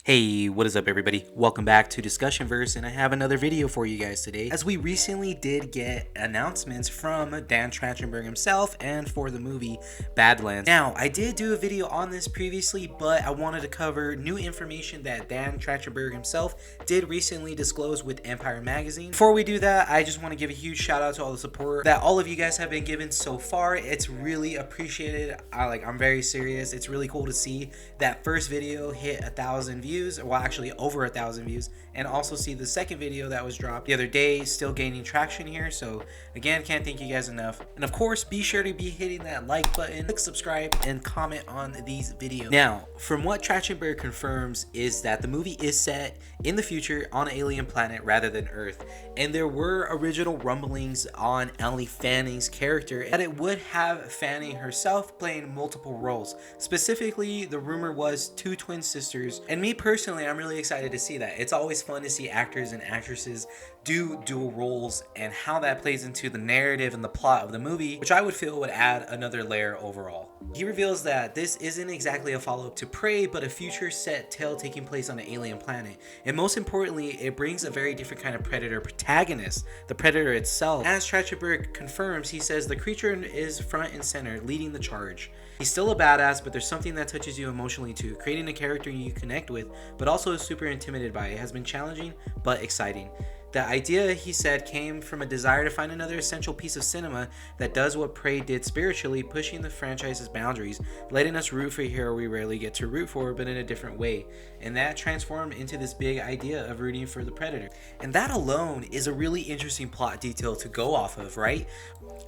Hey, what is up everybody? Welcome back to Discussionverse, and I have another video for you guys today, as we recently did get announcements from Dan Trachtenberg himself and for the movie Badlands. Now, I did do a video on this previously, but I wanted to cover new information that Dan Trachtenberg himself did recently disclose with Empire Magazine. Before we do that, I just want to give a huge shout out to all the support that all of you guys have been given so far. It's really appreciated. I'm very serious. It's really cool to see that first video hit 1,000 views. Well, actually over 1,000 views, and also see the second video that was dropped the other day still gaining traction here. So again, can't thank you guys enough. And of course, be sure to be hitting that like button, click subscribe, and comment on these videos. Now, from what Trachtenberg confirms is that the movie is set in the future on an alien planet rather than Earth, and there were original rumblings on Ellie Fanning's character that it would have Fanning herself playing multiple roles. Specifically, the rumor was 2 twin sisters, and me personally, I'm really excited to see that. It's always fun to see actors and actresses do dual roles and how that plays into the narrative and the plot of the movie, which I would feel would add another layer overall. He reveals that this isn't exactly a follow-up to Prey, but a future set tale taking place on an alien planet. And most importantly, it brings a very different kind of Predator protagonist, the Predator itself. As Trachtenberg confirms, he says the creature is front and center, leading the charge. He's still a badass, but there's something that touches you emotionally too, creating a character you connect with, but also is super intimidated by. It has been challenging, but exciting. The idea, he said, came from a desire to find another essential piece of cinema that does what Prey did spiritually, pushing the franchise's boundaries, letting us root for a hero we rarely get to root for, but in a different way. And that transformed into this big idea of rooting for the Predator. And that alone is a really interesting plot detail to go off of, right?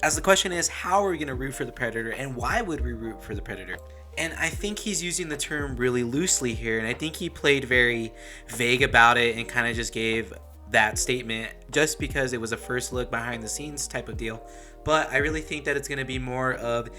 As the question is, how are we going to root for the Predator, and why would we root for the Predator? And I think he's using the term really loosely here, and I think he played very vague about it and kind of just gave that statement just because it was a first look behind the scenes type of deal. But I really think that it's going to be more of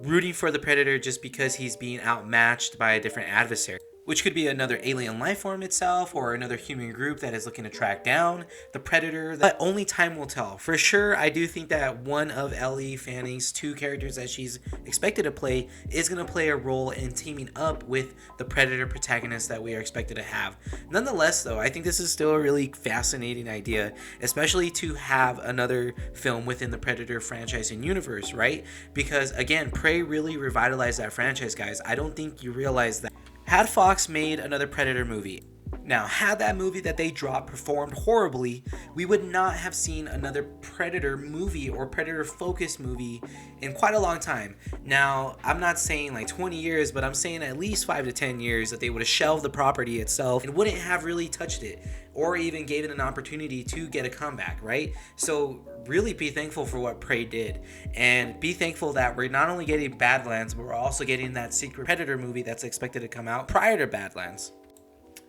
rooting for the Predator just because he's being outmatched by a different adversary, which could be another alien life form itself or another human group that is looking to track down the Predator. But only time will tell. For sure, I do think that one of Ellie Fanning's 2 characters that she's expected to play is going to play a role in teaming up with the Predator protagonist that we are expected to have. Nonetheless, though, I think this is still a really fascinating idea, especially to have another film within the Predator franchise and universe, right? Because, again, Prey really revitalized that franchise, guys. I don't think you realize that. Had Fox made another Predator movie, now had that movie that they dropped performed horribly, we would not have seen another Predator movie or Predator focused movie in quite a long time. Now, I'm not saying like 20 years, but I'm saying at least 5 to 10 years that they would have shelved the property itself and wouldn't have really touched it or even gave it an opportunity to get a comeback, right? So really be thankful for what Prey did, and be thankful that we're not only getting Badlands, but we're also getting that secret Predator movie that's expected to come out prior to Badlands.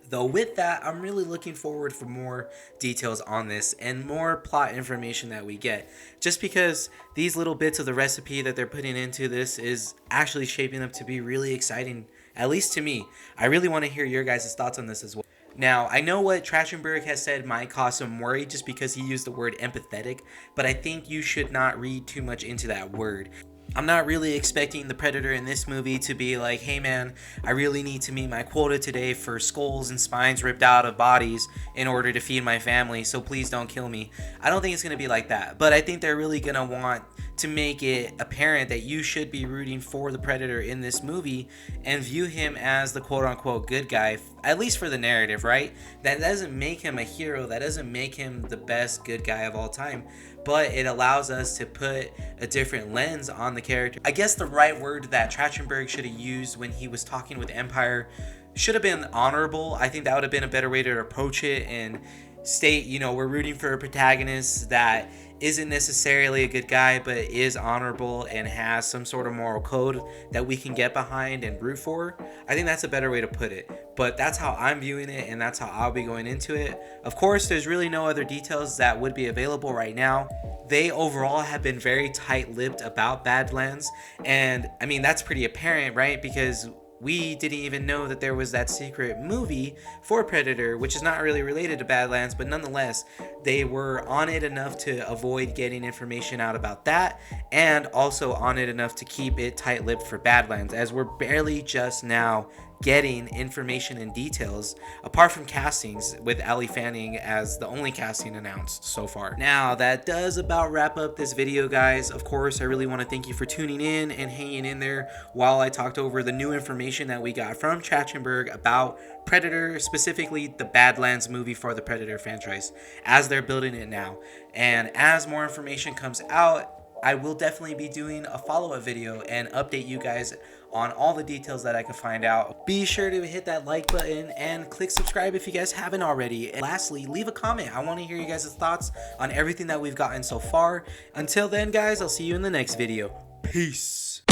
Though with that, I'm really looking forward for more details on this and more plot information that we get, just because these little bits of the recipe that they're putting into this is actually shaping up to be really exciting, at least to me. I really want to hear your guys' thoughts on this as well. Now, I know what Trachtenberg has said might cause some worry just because he used the word empathetic, but I think you should not read too much into that word. I'm not really expecting the Predator in this movie to be like, hey man, I really need to meet my quota today for skulls and spines ripped out of bodies in order to feed my family, so please don't kill me. I don't think it's going to be like that, but I think they're really going to want to make it apparent that you should be rooting for the Predator in this movie and view him as the quote-unquote good guy, at least for the narrative, right? That doesn't make him a hero, that doesn't make him the best good guy of all time, but it allows us to put a different lens on the character. I guess the right word that Trachtenberg should have used when he was talking with Empire should have been honorable. I think that would have been a better way to approach it and state, you know, we're rooting for a protagonist that isn't necessarily a good guy, but is honorable and has some sort of moral code that we can get behind and root for. I think that's a better way to put it, but that's how I'm viewing it, and that's how I'll be going into it. Of course, there's really no other details that would be available right now. They overall have been very tight-lipped about Badlands, and I mean, that's pretty apparent, right? Because we didn't even know that there was that secret movie for Predator, which is not really related to Badlands, but nonetheless, they were on it enough to avoid getting information out about that, and also on it enough to keep it tight-lipped for Badlands, as we're barely just now getting information and details apart from castings, with Ali Fanning as the only casting announced so far. Now that does about wrap up this video, guys. Of course, I really want to thank you for tuning in and hanging in there while I talked over the new information that we got from Trachtenberg about Predator, specifically the Badlands movie for the Predator franchise, as they're building it now. And as more information comes out, I will definitely be doing a follow-up video and update you guys on all the details that I can find out. Be sure to hit that like button and click subscribe if you guys haven't already. And lastly, leave a comment. I want to hear you guys' thoughts on everything that we've gotten so far. Until then, guys, I'll see you in the next video. Peace.